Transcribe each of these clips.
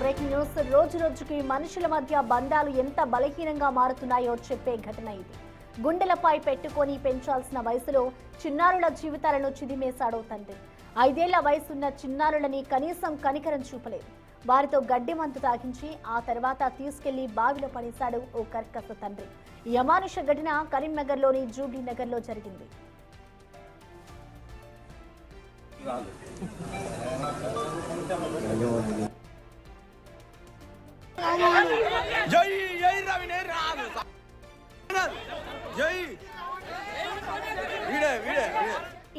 Breaking news. రోజు రోజుకి మనుషుల మధ్య బంధాలు ఎంత బలహీనంగా మారుతున్నాయో చెప్పే ఘటన ఇది. గుండెలపై పెట్టుకొని పెంచాల్సిన వయసులో చిన్నారుల జీవితాలను చిదిమేశాడో తండ్రి. 5 ఏళ్ల వయసున్న చిన్నారులని కనీసం కనికరం చూపలేదు. వారితో గడ్డి మందు తాగించి ఆ తర్వాత తీసుకెళ్లి బావిలో పడేశాడు ఓ కర్కశ తండ్రి. ఈ అమానుష ఘటన కరీంనగర్లోని జూబ్లీ నగర్లో జరిగింది.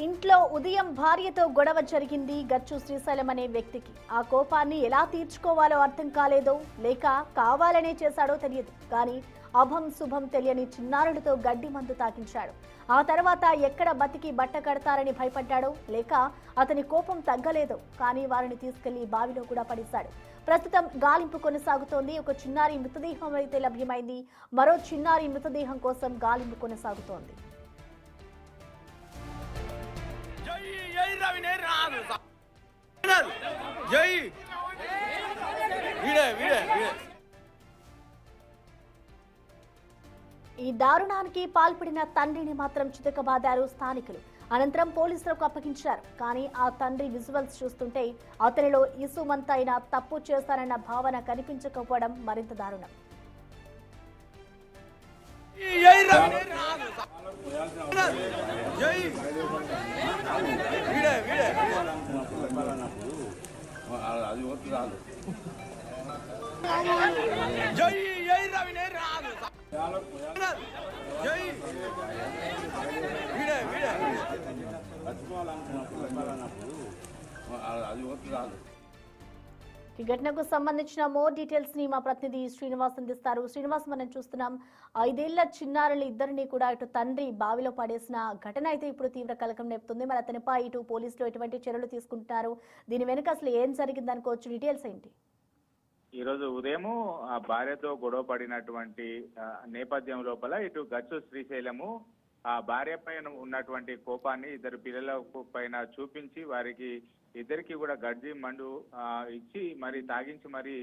ఇంట్లో ఉదయం భార్యతో గొడవ జరిగింది గచ్చు శ్రీశైలం అనే వ్యక్తికి. ఆ కోపాన్ని ఎలా తీర్చుకోవాలో అర్థం కాలేదో లేక కావాలనే చేశాడో తెలియదు. కానీ అభం శుభం తెలియని చిన్నారులతో గడ్డి మందు తాకించాడు. ఆ తర్వాత ఎక్కడ బతికి బట్ట కడతారని భయపడ్డాడో లేక అతని కోపం తగ్గలేదో కానీ వారిని తీసుకెళ్లి బావిలో కూడా పడేశాడు. ప్రస్తుతం గాలింపు కొనసాగుతోంది. ఒక చిన్నారి మృతదేహం అయితే లభ్యమైంది. మరో చిన్నారి మృతదేహం కోసం గాలింపు కొనసాగుతోంది. ఈ దారుణానికి పాల్పడిన తండ్రిని మాత్రం చితకబాదారు స్థానికులు. అనంతరం పోలీసులకు అప్పగించారు. కానీ ఆ తండ్రి విజువల్స్ చూస్తుంటే అతనిలో ఇసుమంతైనా తప్పు చేస్తానన్న భావన కనిపించకపోవడం మరింత దారుణం. ఈ ఘటనకు సంబంధించిన మోర్ డీటెయిల్స్ ని మా ప్రతినిధి శ్రీనివాస్ అందిస్తారు. శ్రీనివాస్, మనం చూస్తున్నాం 5 ఏళ్ల చిన్నారులు ఇద్దరిని కూడా ఇటు తండ్రి బావిలో పడేసిన ఘటన అయితే ఇప్పుడు తీవ్ర కలకం నేపుతుంది. మరి అతనిపై ఇటు పోలీసులు ఎటువంటి చర్యలు తీసుకుంటున్నారు? దీని వెనుక అసలు ఏం జరిగింది అనుకోవచ్చు? డీటెయిల్స్ ఏంటి? ఈ రోజు ఉదయం ఆ భార్యతో గొడవ పడినటువంటి నేపథ్యం లోపల ఇటు గచ్చు శ్రీశైలము ఆ భార్య పైన ఉన్నటువంటి కోపాన్ని ఇద్దరు పిల్లల పైన చూపించి వారికి ఇద్దరికి కూడా గడ్డి మండు ఇచ్చి మరి తాగించి మరి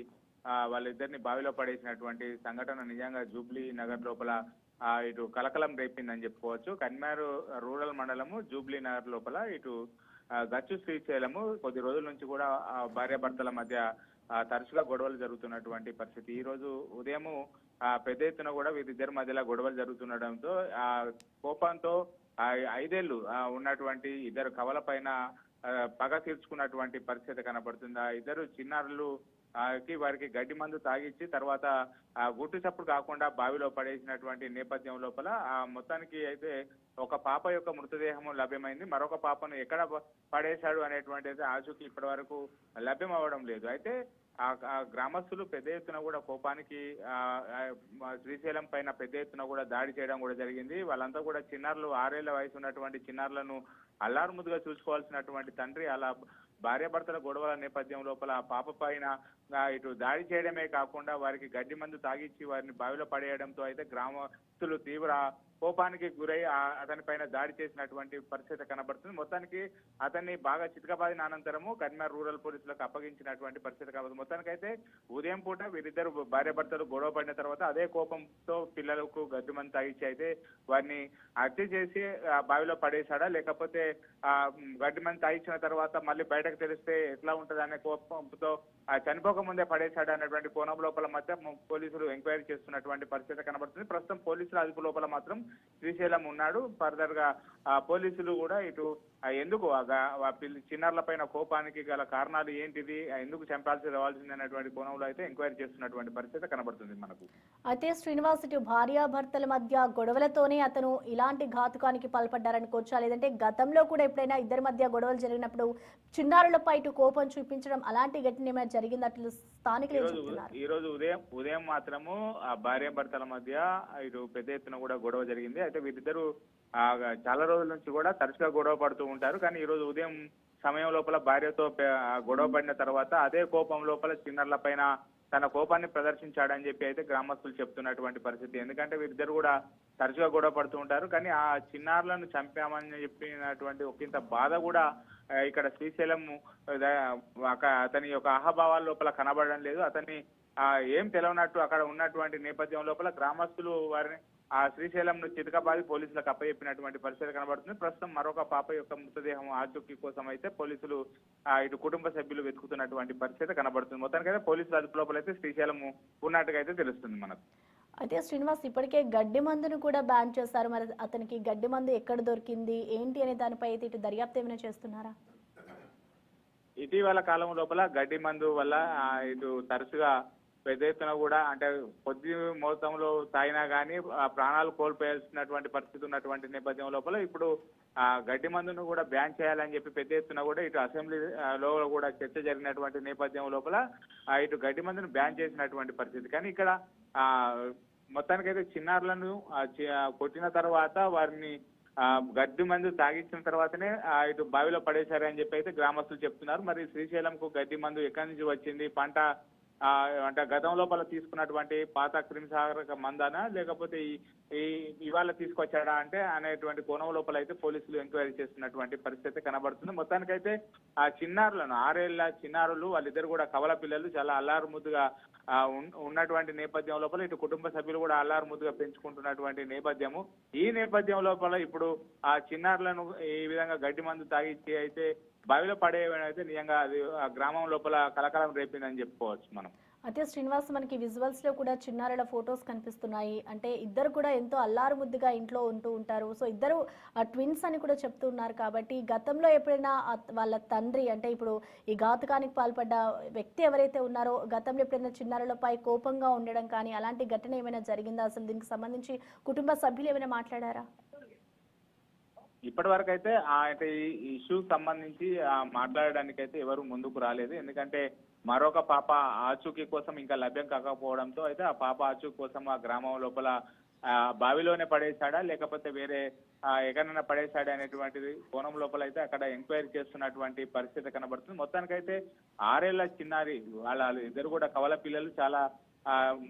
వాళ్ళిద్దరిని బావిలో పడేసినటువంటి సంఘటన నిజంగా జూబ్లీ నగర్ లోపల ఇటు కలకలం రేపిందని చెప్పుకోవచ్చు. కన్మారు రూరల్ మండలము జూబ్లీ నగర్ లోపల ఇటు గచ్చు శ్రీశైలము కొద్ది రోజుల నుంచి కూడా భార్యాభర్తల మధ్య తరచుగా గొడవలు జరుగుతున్నటువంటి పరిస్థితి. ఈ రోజు ఉదయం పెద్ద ఎత్తున కూడా వీరిద్దరి మధ్యలో గొడవలు జరుగుతుండడంతో ఆ కోపంతో 5 ఏళ్లు ఉన్నటువంటి ఇద్దరు కవల పైన పగ తీర్చుకున్నటువంటి పరిస్థితి కనబడుతుంది. ఆ ఇద్దరు చిన్నారులు వారికి గడ్డి మందు తాగిచ్చి తర్వాత గుట్టు చప్పుడు కాకుండా బావిలో పడేసినటువంటి నేపథ్యం లోపల మొత్తానికి అయితే ఒక పాప యొక్క మృతదేహము లభ్యమైంది. మరొక పాపను ఎక్కడ పడేశాడు అనేటువంటిది ఆచూకీ ఇప్పటి వరకు లభ్యం అవ్వడం లేదు. అయితే ఆ గ్రామస్తులు పెద్ద ఎత్తున కూడా కోపానికి శ్రీశైలం పైన పెద్ద ఎత్తున కూడా దాడి చేయడం కూడా జరిగింది. వాళ్ళంతా కూడా చిన్నారులు 6 ఏళ్ల వయసు ఉన్నటువంటి చిన్నారులను అల్లారుముద్దుగా చూసుకోవాల్సినటువంటి తండ్రి అలా భార్యాభర్తల గొడవల నేపథ్యం లోపల ఆ పాప పైన ఇటు దాడి చేయడమే కాకుండా వారికి గడ్డి మందు తాగిచ్చి వారిని బావిలో పడేయడంతో అయితే గ్రామస్తులు తీవ్ర కోపానికి గురై అతని పైన దాడి చేసినటువంటి పరిస్థితి కనబడుతుంది. మొత్తానికి అతన్ని బాగా చితకబాదిన అనంతరము కరీంనగర్ రూరల్ పోలీసులకు అప్పగించినటువంటి పరిస్థితి కనబడుతుంది. మొత్తానికైతే ఉదయం పూట వీరిద్దరు భార్యాభర్తలు గొడవ పడిన తర్వాత అదే కోపంతో పిల్లలకు గడ్డి మందు తాగిచ్చి అయితే వారిని హత్య చేసి బావిలో పడేశాడా లేకపోతే గడ్డి మందు తాగించిన తర్వాత మళ్ళీ బయటకు తెలిస్తే ఎట్లా ఉంటది అనే కోపంతో చనిపోక ముందే పడేశాడు అనేటువంటి కోణం లోపల మధ్య పోలీసులు ఎంక్వైరీ చేస్తున్నటువంటి పరిస్థితి కనబడుతుంది. ప్రస్తుతం పోలీసుల అదుపు లోపల మాత్రం శ్రీశైలం ఉన్నాడు. ఫర్దర్ గా పోలీసులు కూడా ఇటు ఎందుకు చిన్నారుల పైన కోపానికి గల కారణాలు ఏంటిది, ఎందుకు చంపాల్సి రావాల్సింది అనేటువంటి కోణంలో అయితే ఎంక్వైరీ చేస్తున్నటువంటి పరిస్థితి కనబడుతుంది మనకు. అయితే శ్రీనివాస్, ఇటు భార్యాభర్తల మధ్య గొడవలతోనే అతను ఇలాంటి ఘాతుకానికి పాల్పడ్డారనుకోవచ్చా? లేదంటే గతంలో కూడా ఎప్పుడైనా ఇద్దరి మధ్య గొడవలు జరిగినప్పుడు చిన్నారులపై ఇటు కోపం చూపించడం అలాంటి ఘటన ఏమైనా జరిగిందట్లు స్థానికులు చెప్తున్నారు? ఈ రోజు ఉదయం మాత్రము ఆ భార్యాభర్తల మధ్య ఇటు పెద్ద ఎత్తున కూడా గొడవ జరిగింది. అయితే వీరిద్దరు చాలా రోజుల నుంచి కూడా తరచుగా గొడవ పడుతూ ఉంటారు. కానీ ఈ రోజు ఉదయం సమయం లోపల భార్యతో గొడవ పడిన తర్వాత అదే కోపం లోపల చిన్నారుల పైన తన కోపాన్ని ప్రదర్శించాడని చెప్పి అయితే గ్రామస్తులు చెప్తున్నటువంటి పరిస్థితి. ఎందుకంటే వీరిద్దరు కూడా తరచుగా గొడవ పడుతూ ఉంటారు. కానీ ఆ చిన్నారులను చంపామని చెప్పినటువంటి ఒకంత బాధ కూడా ఇక్కడ శ్రీశైలం అతని యొక్క అహభావాల లోపల కనబడడం లేదు. అతన్ని ఏం తెలవనట్టు అక్కడ ఉన్నటువంటి నేపథ్యం లోపల గ్రామస్తులు వారిని ఆ శ్రీశైలంను చితకబాది పోలీసులకు అప్పచెప్పినటువంటి పరిస్థితి కనబడుతుంది. ప్రస్తుతం మరొక పాప యొక్క మృతదేహం ఆచూకీ కోసం అయితే పోలీసులు ఇటు కుటుంబ సభ్యులు వెతుకుతున్నటువంటి పరిస్థితి కనబడుతుంది. మొత్తానికైతే పోలీసులు అదుపు లోపల అయితే శ్రీశైలం ఉన్నట్టుగా అయితే తెలుస్తుంది మనకు. అయితే శ్రీనివాస్, ఇప్పటికే గడ్డి మందును కూడా బ్యాన్ చేశారు. మరి అతనికి గడ్డి మందు ఎక్కడ దొరికింది ఏంటి అనే దానిపై అయితే ఇటు దర్యాప్తు ఏమైనా చేస్తున్నారా? ఇటీవల కాలం లోపల గడ్డి మందు వల్ల ఇటు తరచుగా పెద్ద ఎత్తున కూడా అంటే కొద్ది మొత్తంలో తాగినా కానీ ప్రాణాలు కోల్పోయాల్సినటువంటి పరిస్థితి ఉన్నటువంటి నేపథ్యం లోపల ఇప్పుడు గడ్డి మందును కూడా బ్యాన్ చేయాలని చెప్పి పెద్ద ఎత్తున కూడా ఇటు అసెంబ్లీలో కూడా చర్చ జరిగినటువంటి నేపథ్యం లోపల ఇటు గడ్డి మందును బ్యాన్ చేసినటువంటి పరిస్థితి. కానీ ఇక్కడ మొత్తానికైతే చిన్నారులను కొట్టిన తర్వాత వారిని గడ్డి మందు తాగించిన తర్వాతనే ఇటు బావిలో పడేశారని చెప్పి అయితే గ్రామస్తులు చెప్తున్నారు. మరి శ్రీశైలంకు గడ్డి మందు ఎక్కడి నుంచి వచ్చింది, పంట అంటే గతం లోపల తీసుకున్నటువంటి పాత క్రిమిసాగరక మందానా లేకపోతే ఇవాళ తీసుకొచ్చాడా అంటే అనేటువంటి కోణం లోపల అయితే పోలీసులు ఎంక్వైరీ చేస్తున్నటువంటి పరిస్థితి కనబడుతుంది. మొత్తానికైతే ఆ చిన్నారులను 6 ఏళ్ల చిన్నారులు వాళ్ళిద్దరు కూడా కవల పిల్లలు చాలా అల్లారు ముద్దుగా ఉన్నటువంటి నేపథ్యం లోపల ఇటు కుటుంబ సభ్యులు కూడా అల్లారు ముద్దుగా పెంచుకుంటున్నటువంటి నేపథ్యము. ఈ నేపథ్యం లోపల ఇప్పుడు ఆ చిన్నారులను ఈ విధంగా గడ్డి మందు తాగిచ్చి అయితే బావిలో పడేయడం అయితే నిజంగా అది ఆ గ్రామం లోపల కలకలం రేపిందని చెప్పుకోవచ్చు మనం. అయితే శ్రీనివాస్, మనకి విజువల్స్ లో కూడా చిన్నారుల ఫొటోస్ కనిపిస్తున్నాయి. అంటే ఇద్దరు కూడా ఎంతో అల్లారు ముద్దుగా ఇంట్లో ఉంటూ ఉంటారు. సో ఇద్దరు ట్విన్స్ అని కూడా చెప్తూ ఉన్నారు. కాబట్టి గతంలో ఎప్పుడైనా వాళ్ళ తండ్రి అంటే ఇప్పుడు ఈ ఘాతుకానికి పాల్పడ్డ వ్యక్తి ఎవరైతే ఉన్నారో గతంలో ఎప్పుడైనా చిన్నారులపై కోపంగా ఉండడం కానీ అలాంటి ఘటన ఏమైనా జరిగిందా? అసలు దీనికి సంబంధించి కుటుంబ సభ్యులు ఏమైనా మాట్లాడారా? ఇప్పటి వరకు అయితే అంటే ఈ ఇష్యూ సంబంధించి మాట్లాడడానికి అయితే ఎవరు ముందుకు రాలేదు. ఎందుకంటే మరొక పాప ఆచూకీ కోసం ఇంకా లభ్యం కాకపోవడంతో అయితే ఆ పాప ఆచూకీ కోసం ఆ గ్రామం లోపల బావిలోనే పడేశాడా లేకపోతే వేరే ఎక్కడైనా పడేశాడా అనేటువంటిది కోణం లోపల అయితే అక్కడ ఎంక్వైరీ చేస్తున్నటువంటి పరిస్థితి కనబడుతుంది. మొత్తానికైతే 6 ఏళ్ల చిన్నారి వాళ్ళ ఇద్దరు కూడా కవల పిల్లలు చాలా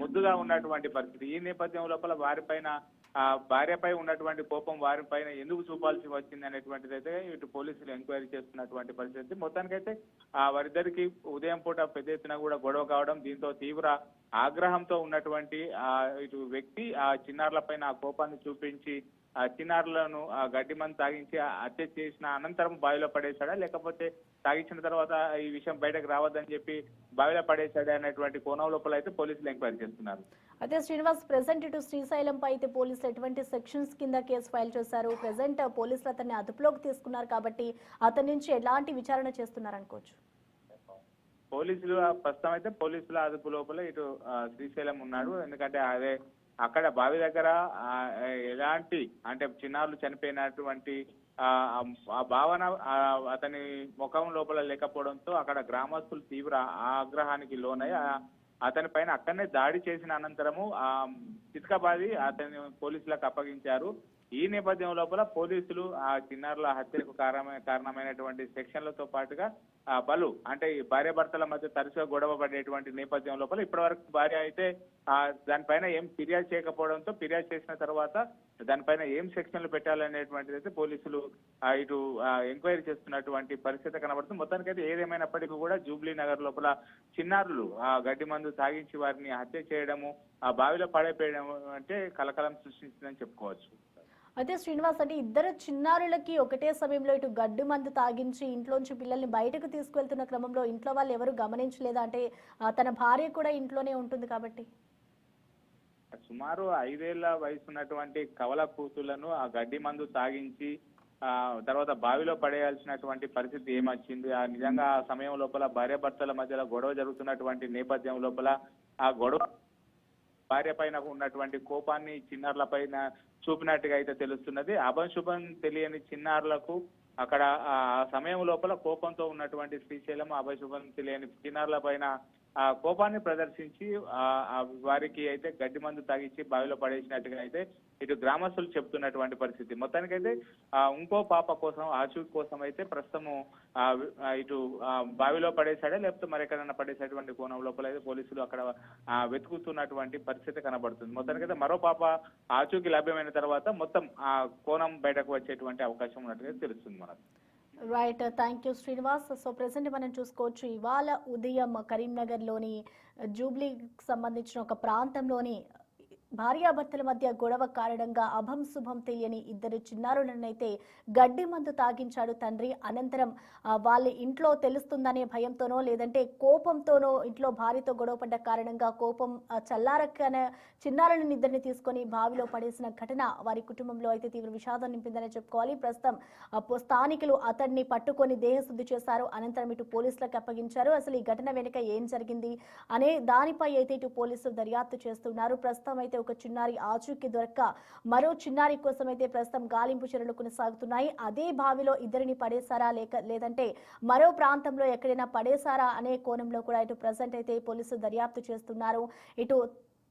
ముద్దుగా ఉన్నటువంటి పరిస్థితి. ఈ నేపథ్యం లోపల వారిపైన భార్యపై ఉన్నటువంటి కోపం వారిపైన ఎందుకు చూపాల్సి వచ్చింది అనేటువంటిది అయితే ఇటు పోలీసులు ఎంక్వైరీ చేస్తున్నటువంటి పరిస్థితి. మొత్తానికైతే వారిద్దరికి ఉదయం పూట పెద్ద ఎత్తున కూడా గొడవ కావడం, దీంతో తీవ్ర ఆగ్రహంతో ఉన్నటువంటి ఇటు వ్యక్తి ఆ చిన్నారుల పైన ఆ కోపాన్ని చూపించి ఆ చిన్నారులను గడ్డి మందు తాగించి హత్య చేసిన అనంతరం బావిలో పడేశాడా లేకపోతే తాగించిన తర్వాత ఈ విషయం బయటకు రావద్దని చెప్పి బావిలో పడేశాడా అనేటువంటి కోణం లోపల అయితే పోలీసులు ఎంక్వైరీ చేస్తున్నారు. అయితే శ్రీనివాస్, ప్రెసెంట్ ఇటు శ్రీశైలం పై అయితే పోలీసులు ఎటువంటి సెక్షన్స్ కింద కేసు ఫైల్ చేశారు? ప్రెసెంట్ పోలీసులు అతన్ని అదుపులోకి తీసుకున్నారు కాబట్టి అతని నుంచి ఎలాంటి విచారణ చేస్తున్నారు అనుకోవచ్చు? పోలీసులు ప్రస్తుతం అయితే పోలీసుల అదుపు లోపల ఇటు శ్రీశైలం ఉన్నాడు. ఎందుకంటే అదే అక్కడ బావి దగ్గర ఎలాంటి అంటే చిన్నారులు చనిపోయినటువంటి ఆ భావన అతని ముఖం లోపల లేకపోవడంతో అక్కడ గ్రామస్తులు తీవ్ర ఆగ్రహానికి లోనై అతని పైన అక్కడనే దాడి చేసిన అనంతరము చితకబాది అతని పోలీసులకు అప్పగించారు. ఈ నేపథ్యం లోపల పోలీసులు ఆ చిన్నారుల హత్యకు కారణమైనటువంటి సెక్షన్లతో పాటుగా పలు అంటే ఈ భార్యాభర్తల మధ్య తరచుగా గొడవ పడేటువంటి నేపథ్యం లోపల ఇప్పటి వరకు భార్య అయితే దానిపైన ఏం ఫిర్యాదు చేయకపోవడంతో ఫిర్యాదు చేసిన తర్వాత దానిపైన ఏం సెక్షన్లు పెట్టాలనేటువంటిది అయితే పోలీసులు ఇటు ఎంక్వైరీ చేస్తున్నటువంటి పరిస్థితి కనబడుతుంది. మొత్తానికైతే ఏదేమైనప్పటికీ కూడా జూబ్లీ నగర్ లోపల చిన్నారులు గడ్డి మందు తాగించి వారిని హత్య చేయడము, ఆ బావిలో పడేపేయడం అంటే కలకలం సృష్టించిందని చెప్పుకోవచ్చు. అయితే శ్రీనివాస్, అంటే ఇద్దరు చిన్నారులకి ఒకటే సమయంలో ఇటు గడ్డి మందు తాగించి ఇంట్లోంచి పిల్లల్ని బయటకు తీసుకెళ్తున్న క్రమంలో ఇంట్లో వాళ్ళు ఎవరు గమనించలేదా? అంటే తన భార్య కూడా ఇంట్లోనే ఉంటుంది కాబట్టి. సుమారు 5 ఏళ్ల వయసు ఉన్నటువంటి కవల కూతుళ్లను ఆ గడ్డి మందు తాగించి తర్వాత బావిలో పడేయాల్సినటువంటి పరిస్థితి ఏమొచ్చింది? నిజంగా ఆ సమయం లోపల భార్యాభర్తల మధ్యలో గొడవ జరుగుతున్నటువంటి నేపథ్యం లోపల ఆ గొడవ భార్య పైన ఉన్నటువంటి కోపాన్ని చిన్నారుల పైన చూపినట్టుగా అయితే తెలుస్తున్నది. అభంశుభం తెలియని చిన్నారులకు అక్కడ ఆ సమయం లోపల కోపంతో ఉన్నటువంటి శ్రీశైలం అభంశుభం తెలియని చిన్నారుల పైన ఆ కోపాన్ని ప్రదర్శించి వారికి అయితే గడ్డి మందు తాగించి బావిలో పడేసినట్టుగా అయితే ఇటు గ్రామస్తులు చెప్తున్నటువంటి పరిస్థితి. మొత్తానికైతే ఇంకో పాప కోసం ఆచూకీ కోసం అయితే ప్రస్తుతము ఇటు బావిలో పడేశాడే లేకపోతే మరెక్కడైనా పడేసేటువంటి కోణం లోపల అయితే పోలీసులు అక్కడ వెతుకుతున్నటువంటి పరిస్థితి కనబడుతుంది. మొత్తానికైతే మరో పాప ఆచూకీ లభ్యమైన తర్వాత మొత్తం ఆ కోణం బయటకు వచ్చేటువంటి అవకాశం ఉన్నట్టుగా తెలుస్తుంది మనకు. Right, thank you Srinivas. So present మనం చూసుకోవచ్చు ఇవాళ ఉదయం కరీంనగర్లోని జూబ్లీకి సంబంధించిన ఒక ప్రాంతంలోని భార్యాభర్తల మధ్య గొడవ కారణంగా అభం శుభం తెలియని ఇద్దరు చిన్నారులనైతే గడ్డి మందు తాగించాడు తండ్రి. అనంతరం వాళ్ళ ఇంట్లో తెలుస్తుందనే భయంతోనో లేదంటే కోపంతోనో ఇంట్లో భార్యతో గొడవపడ్డ కారణంగా కోపం చల్లారకనే చిన్నారులను ఇద్దరిని తీసుకొని బావిలో పడేసిన ఘటన వారి కుటుంబంలో అయితే తీవ్ర విషాదం నింపిందని చెప్పుకోవాలి. ప్రస్తుతం స్థానికులు అతన్ని పట్టుకొని దేహశుద్ధి చేశారు. అనంతరం ఇటు పోలీసులకు అప్పగించారు. అసలు ఈ ఘటన వెనుక ఏం జరిగింది అనే దానిపై అయితే ఇటు పోలీసులు దర్యాప్తు చేస్తున్నారు. ప్రస్తుతం అయితే ఒక చిన్నారి ఆచూకీ దొరక్క మరో చిన్నారి కోసం అయితే ప్రస్తుతం గాలింపు చర్యలు కొనసాగుతున్నాయి. అదే బావిలో ఇద్దరిని పడేశారా లేదంటే మరో ప్రాంతంలో ఎక్కడైనా పడేశారా అనే కోణంలో కూడా ఇటు ప్రజెంట్ అయితే పోలీసులు దర్యాప్తు చేస్తున్నారు. ఇటు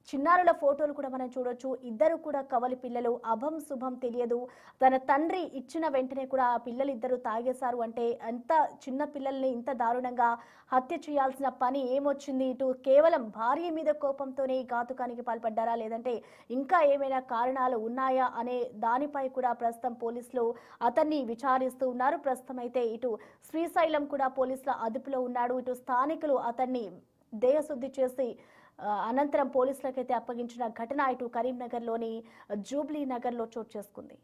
చిన్నారుల ఫోటోలు కూడా మనం చూడొచ్చు. ఇద్దరు కూడా కవలి పిల్లలు, అభం శుభం తెలియదు. తన తండ్రి ఇచ్చిన వెంటనే కూడా ఆ పిల్లలు ఇద్దరు తాగేశారు అంటే ఎంత చిన్న పిల్లల్ని ఇంత దారుణంగా హత్య చేయాల్సిన పని ఏమొచ్చింది? ఇటు కేవలం భార్య మీద కోపంతోనే ఈ ఘాతుకానికి పాల్పడ్డారా లేదంటే ఇంకా ఏమైనా కారణాలు ఉన్నాయా అనే దానిపై కూడా ప్రస్తుతం పోలీసులు అతన్ని విచారిస్తూ ఉన్నారు. ప్రస్తుతం అయితే ఇటు శ్రీశైలం కూడా పోలీసుల అదుపులో ఉన్నాడు. ఇటు స్థానికులు అతన్ని దేహశుద్ధి చేసి అనంతరం పోలీసులకైతే అప్పగించిన ఘటన ఇటు కరీంనగర్లోని జూబ్లీ నగర్లో చోటు చేసుకుంది.